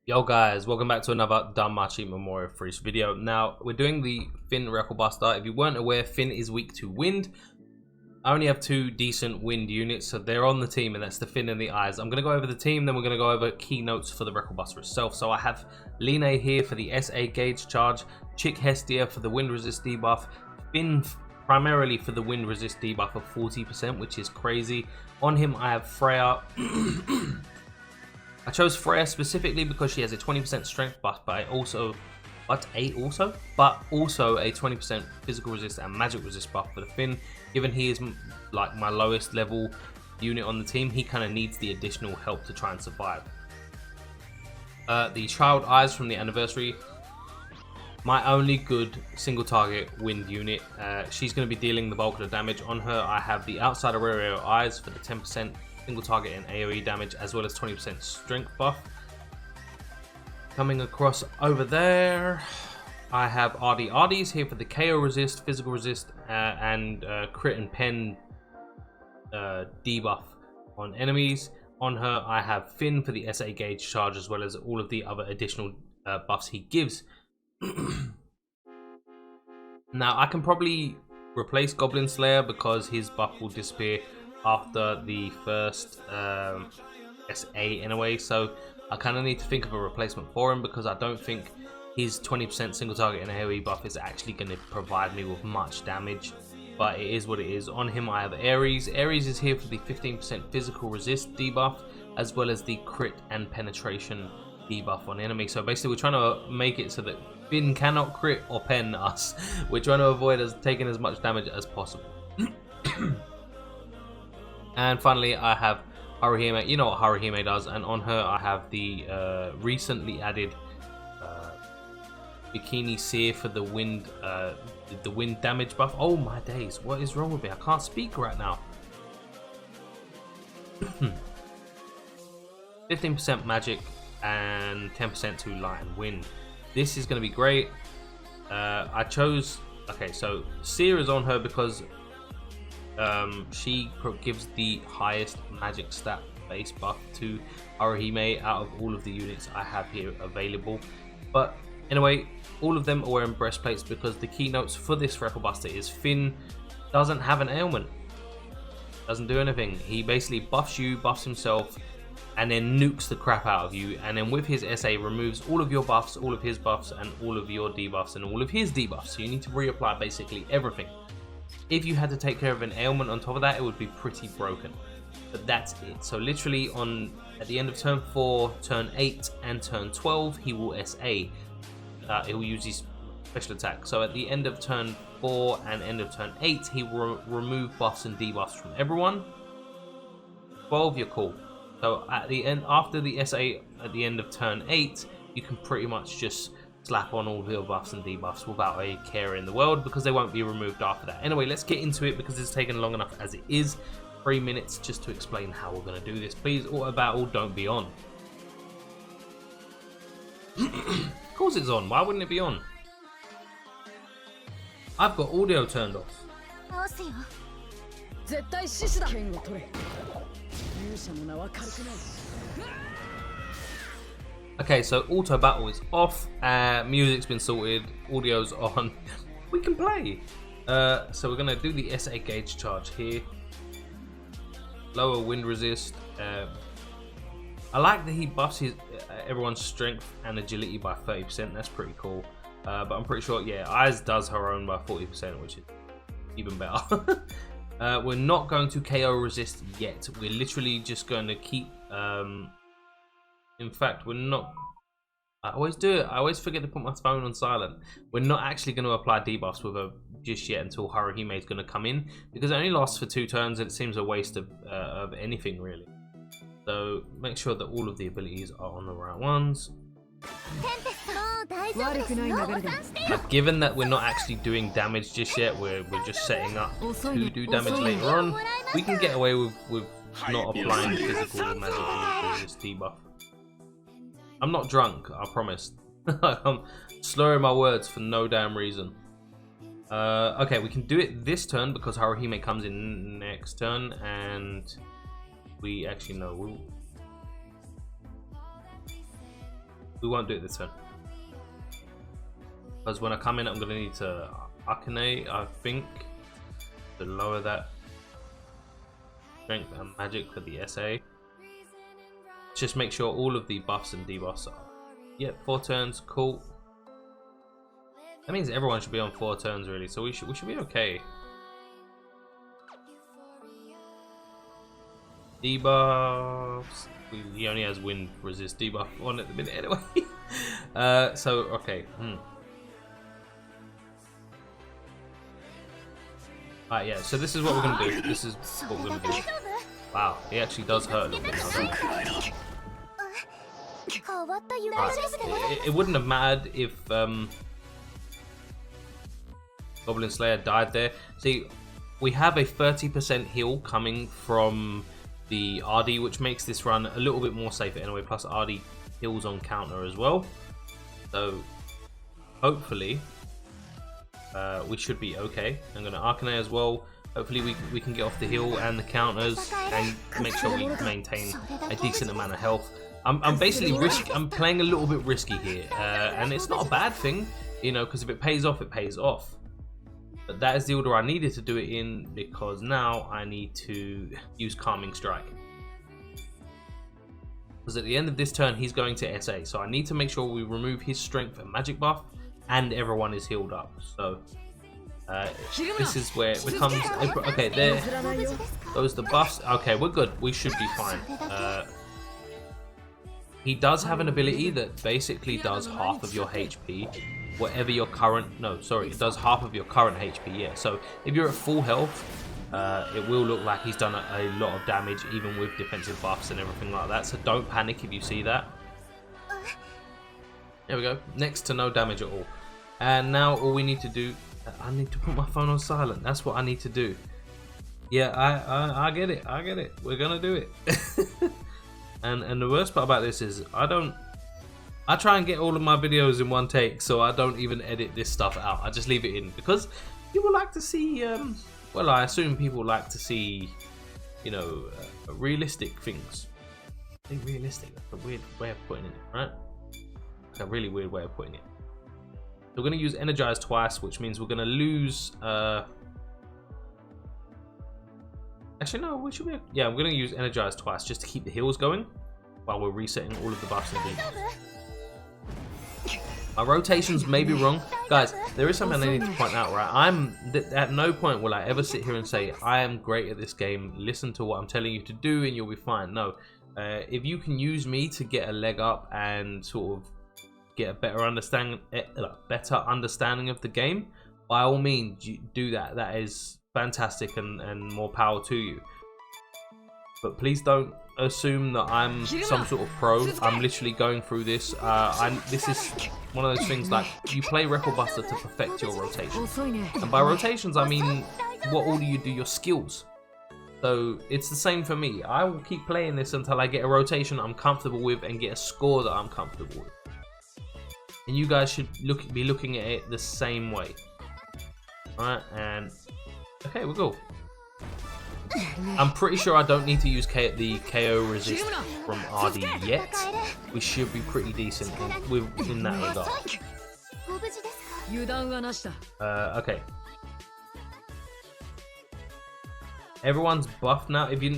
Yo guys, welcome back to another Danmachi Memoria Freese video. Now, we're doing the Finn Record Buster. If you weren't aware, Finn is weak to wind. I only have two decent wind units, so they're on the team, and that's the Finn and the Eyes. I'm going to go over the team, then we're going to go over keynotes for the Record Buster itself. So I have Line here for the SA gauge charge, Chick Hestia for the wind resist debuff, Finn primarily for the wind resist debuff of 40%, which is crazy. On him, I have Freya. I chose Freya specifically because she has a 20% strength buff, but also a 20% physical resist and magic resist buff for the Finn. Given he is like my lowest level unit on the team, he kind of needs the additional help to try and survive. The Child Eyes from the anniversary, my only good single target wind unit. She's going to be dealing the bulk of the damage. On her, I have the Outside Area Eyes for the 10% single target and AoE damage, as well as 20% strength buff. Coming across over there, I have RDs here for the KO resist, physical resist, and crit and pen debuff on enemies. On her, I have Finn for the SA gauge charge, as well as all of the other additional buffs he gives. Now, I can probably replace Goblin Slayer because his buff will disappear after the first SA in a way, so I kind of need to think of a replacement for him because I don't think his 20% single target and AoE buff is actually going to provide me with much damage, but it is what it is. On him I have Ares. Ares is here for the 15% physical resist debuff, as well as the crit and penetration debuff on enemy. So basically we're trying to make it so that Finn cannot crit or pen us. We're trying to avoid us taking as much damage as possible. And finally, I have Haruhime. You know what Haruhime does, and on her I have the recently added Bikini Seer for the wind damage buff. Oh my days, what is wrong with me? I can't speak right now. 15% magic and 10% to light and wind. This is going to be great. I chose, okay, so Seer is on her because she gives the highest magic stat base buff to Haruhime out of all of the units I have here available. But anyway, all of them are wearing breastplates because the keynotes for this Record Buster is Finn doesn't have an ailment, doesn't do anything. He basically buffs you, buffs himself, and then nukes the crap out of you, and then with his SA removes all of your buffs, all of his buffs, and all of your debuffs, and all of his debuffs. So you need to reapply basically everything. If you had to take care of an ailment on top of that, it would be pretty broken. But that's it. So literally at the end of turn 4, turn 8, and turn 12, he will SA. He will use his special attack. So at the end of turn 4 and end of turn 8, he will remove buffs and debuffs from everyone. 12, you're cool. So at the end, after the SA at the end of turn 8, you can pretty much just slap on all of your buffs and debuffs without a care in the world, because they won't be removed after that. Anyway, let's get into it because it's taken long enough as it is. 3 minutes just to explain how we're going to do this. Please, auto battle, don't be on. Of course it's on. Why wouldn't it be on? I've got audio turned off. Okay, so auto battle is off, music's been sorted, audio's on, we can play. So we're gonna do the SA gauge charge here. Lower wind resist. I like that he buffs everyone's strength and agility by 30%, that's pretty cool. But I'm pretty sure, yeah, Eyes does her own by 40%, which is even better. We're not going to KO resist yet, we're literally just going to keep... in fact, we're not... I always do it. I always forget to put my phone on silent. We're not actually going to apply debuffs with her just yet until Haruhime is going to come in, because it only lasts for 2 turns and it seems a waste of anything, really. So make sure that all of the abilities are on the right ones. But given that we're not actually doing damage just yet, we're just setting up to do damage later on, we can get away with not applying physical or magical resist debuff. I'm not drunk, I promise. I'm slurring my words for no damn reason. Okay, we can do it this turn because Haruhime comes in next turn, and we actually know We won't do it this turn. Because when I come in, I'm going to need to Arcane, I think, to lower that strength and magic for the SA. Just make sure all of the buffs and debuffs are. Yep, 4 turns, cool. That means everyone should be on 4 turns really, so we should be okay. Debuffs. He only has wind resist debuff on at the minute anyway. So okay. Alright, yeah, so this is what we're gonna do. This is what we're gonna do. Wow, he actually does hurt a little bit now, doesn't he? Right. It wouldn't have mattered if Goblin Slayer died there. See, we have a 30% heal coming from the RD, which makes this run a little bit more safer anyway, plus RD heals on counter as well. So hopefully we should be okay. I'm going to Arcane as well. Hopefully we can get off the heal and the counters and make sure we maintain a decent amount of health. I'm basically I'm playing a little bit risky here, and it's not a bad thing, you know, because if it pays off, it pays off. But that is the order I needed to do it in, because now I need to use Calming Strike. Because at the end of this turn, he's going to SA, so I need to make sure we remove his strength and magic buff, and everyone is healed up. So this is where it becomes okay. There goes the buffs. Okay, we're good. We should be fine. He does have an ability that basically does half of your HP, whatever your current. No, sorry, it does half of your current HP. Yeah. So if you're at full health, it will look like he's done a lot of damage, even with defensive buffs and everything like that. So don't panic if you see that. There we go. Next to no damage at all. And now all we need to do, I need to put my phone on silent. That's what I need to do. Yeah, I get it. I get it. We're gonna do it. and the worst part about this is I try and get all of my videos in one take, so I don't even edit this stuff out. I just leave it in because people like to see. Well, I assume people like to see, you know, realistic things. I think realistic. That's a weird way of putting it, right? A really weird way of putting it. We're going to use Energize twice, which means we're going to lose. Actually, no, we should be. Yeah, we're going to use Energize twice just to keep the heals going while we're resetting all of the buffs and debuffs. My rotations may be wrong, guys. There is something I need to point out, right? At no point will I ever sit here and say I am great at this game. Listen to what I'm telling you to do, and you'll be fine. No, if you can use me to get a leg up and sort of get a better understanding of the game, by all means do that. That is fantastic and more power to you. But please don't assume that I'm some sort of pro. I'm literally going through this. This is one of those things like you play Record Buster to perfect your rotations. And by rotations, I mean what order you do your skills. So it's the same for me. I will keep playing this until I get a rotation I'm comfortable with and get a score that I'm comfortable with. And you guys should be looking at it the same way. Alright, and okay, we're cool. I'm pretty sure I don't need to use the KO resist from RD yet. We should be pretty decent in that regard. Okay. Everyone's buffed now. If you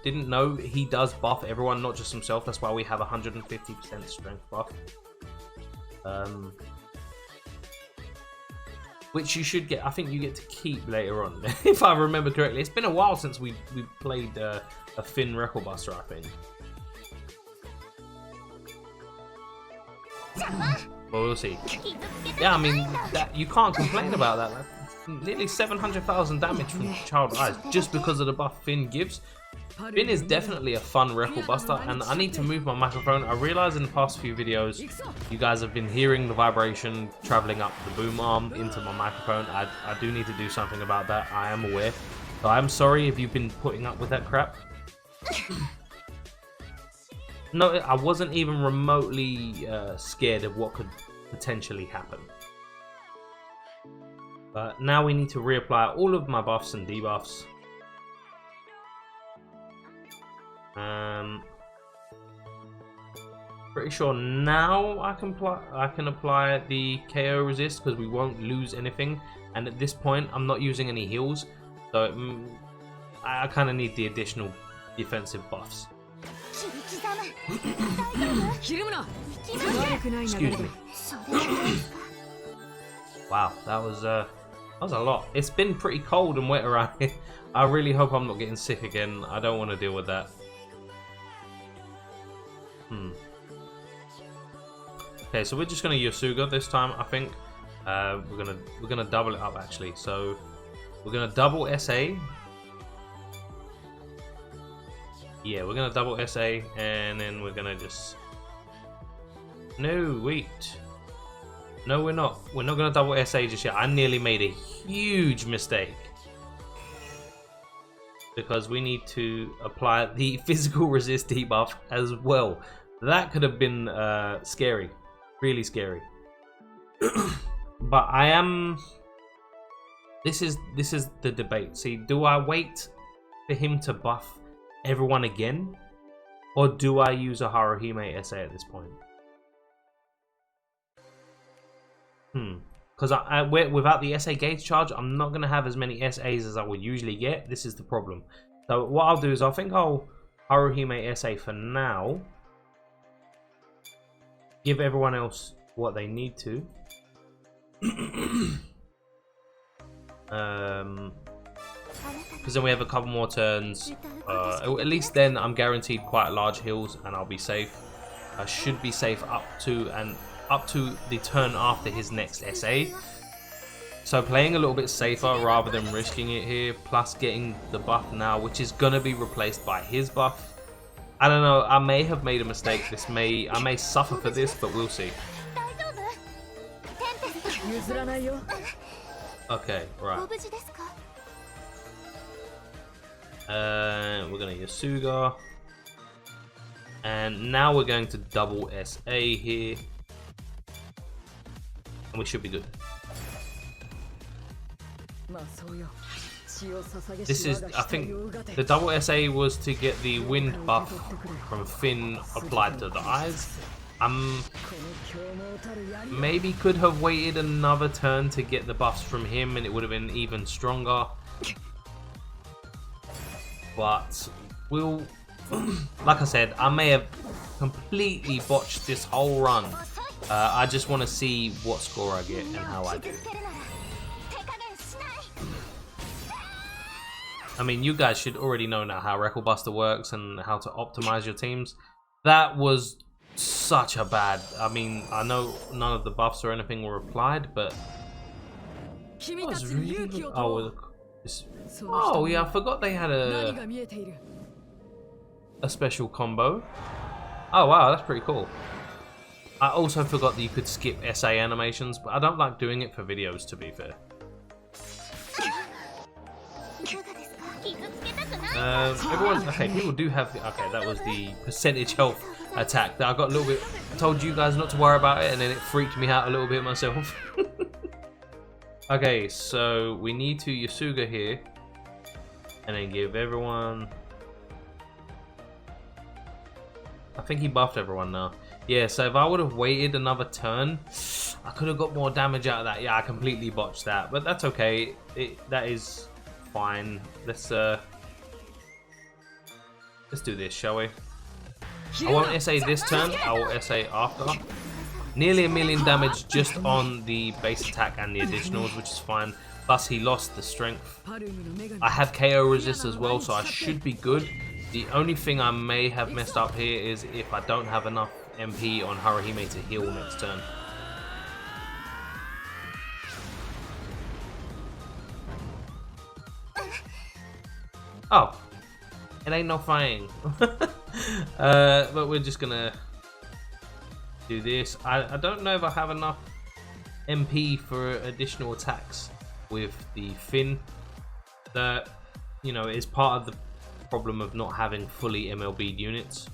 didn't know, he does buff everyone, not just himself. That's why we have 150% strength buff. Which you should get. I think you get to keep later on, if I remember correctly. It's been a while since we played a Finn Record Buster, I think. Well, we'll see. Yeah, I mean, you can't complain about that. That's nearly 700,000 damage from Child Eyes just because of the buff Finn gives. Finn is definitely a fun Record Buster, and I need to move my microphone. I realized in the past few videos you guys have been hearing the vibration traveling up the boom arm into my microphone. I do need to do something about that. I am aware. So I'm sorry if you've been putting up with that crap. No, I wasn't even remotely scared of what could potentially happen. But now we need to reapply all of my buffs and debuffs. Pretty sure now I can apply the KO resist because we won't lose anything. And at this point, I'm not using any heals, so I kind of need the additional defensive buffs. Excuse me. Wow, that was a lot. It's been pretty cold and wet around here. I really hope I'm not getting sick again. I don't want to deal with that. Okay, so we're just gonna Yasuga this time. I think we're gonna double it up actually. So we're gonna double SA. Yeah, we're gonna double SA, and then we're gonna just. No, wait. No, we're not. We're not gonna double SA just yet. I nearly made a huge mistake because we need to apply the physical resist debuff as well. That could have been scary. Really scary. But I am. This is the debate. See, do I wait for him to buff everyone again, or do I use a Haruhime SA at this point? Because without the SA gauge charge, I'm not gonna have as many SAs as I would usually get. This is the problem. So what I'll do is I think I'll Haruhime SA for now. Give everyone else what they need to. Because then we have a couple more turns. At least then I'm guaranteed quite large heals and I'll be safe. I should be safe up to the turn after his next SA. So playing a little bit safer rather than risking it here, plus getting the buff now, which is gonna be replaced by his buff. I don't know, I may have made a mistake. I may suffer for this, but we'll see. Okay, right. We're gonna Yasuga. And now we're going to double SA here. And we should be good. This is, I think, the double SA was to get the wind buff from Finn applied to the eyes. Maybe could have waited another turn to get the buffs from him and it would have been even stronger. But we'll, like I said, I may have completely botched this whole run. I just want to see what score I get and how I do. I mean, you guys should already know now how Record Buster works and how to optimize your teams. That was such a bad. I mean, I know none of the buffs or anything were applied, but that was really. Oh yeah, I forgot they had a special combo. Oh wow, that's pretty cool. I also forgot that you could skip SA animations, but I don't like doing it for videos, to be fair. Everyone, okay, people do have the, okay, that was the percentage health attack that I got a little bit, I told you guys not to worry about it and then it freaked me out a little bit myself. Okay, so we need to Yasuga here and then give everyone, I think he buffed everyone now. Yeah, so if I would have waited another turn, I could have got more damage out of that. Yeah, I completely botched that, but that's okay. That is fine. Let's do this, shall we? I won't SA this turn, I will SA after. Nearly a million damage just on the base attack and the additionals, which is fine. Plus he lost the strength. I have KO resist as well, so I should be good. The only thing I may have messed up here is if I don't have enough MP on Haruhime to heal next turn. Oh, it ain't no fighting. But we're just gonna do this. I don't know if I have enough MP for additional attacks with the Finn. That, you know, is part of the problem of not having fully MLB units.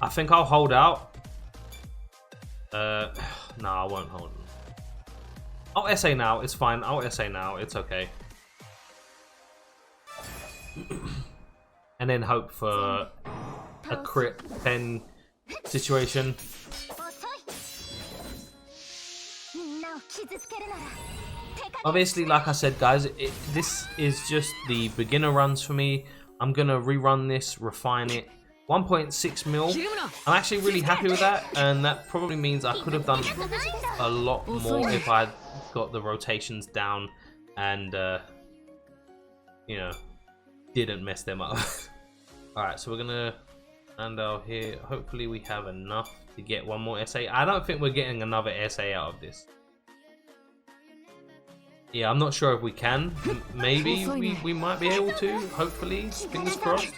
I think I'll hold out. No, I won't hold. I'll SA now. It's fine. I'll SA now. It's okay. And then hope for a crit, then situation. Obviously, like I said, guys, this is just the beginner runs for me. I'm gonna rerun this, refine it. 1.6 mil. I'm actually really happy with that, and that probably means I could have done a lot more if I got the rotations down and you know, didn't mess them up. Alright, so we're gonna hand out here. Hopefully we have enough to get one more SA. I don't think we're getting another SA out of this. Yeah, I'm not sure if we can. Maybe we might be able to. Hopefully, fingers crossed.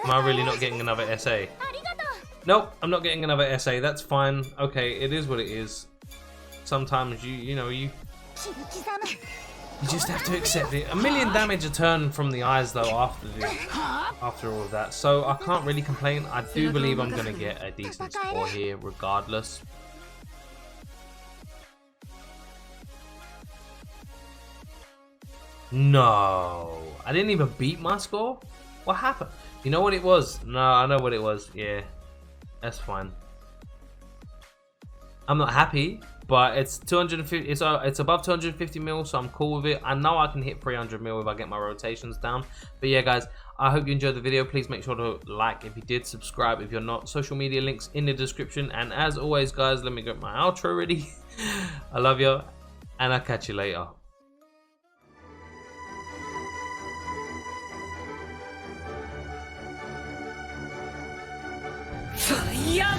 Am I really not getting another SA? Nope, I'm not getting another SA. That's fine. Okay, it is what it is. Sometimes you just have to accept it. 1,000,000 damage a turn from the eyes though after all of that. So I can't really complain. I do believe I'm gonna get a decent score here regardless. No, I didn't even beat my score. What happened? You know what it was? No, I know what it was. Yeah, that's fine. I'm not happy, but it's 250. It's above 250 mil, so I'm cool with it. I know I can hit 300 mil if I get my rotations down. But yeah, guys, I hope you enjoyed the video. Please make sure to like if you did, subscribe if you're not. Social media links in the description. And as always, guys, let me get my outro ready. I love you, and I'll catch you later. Fire!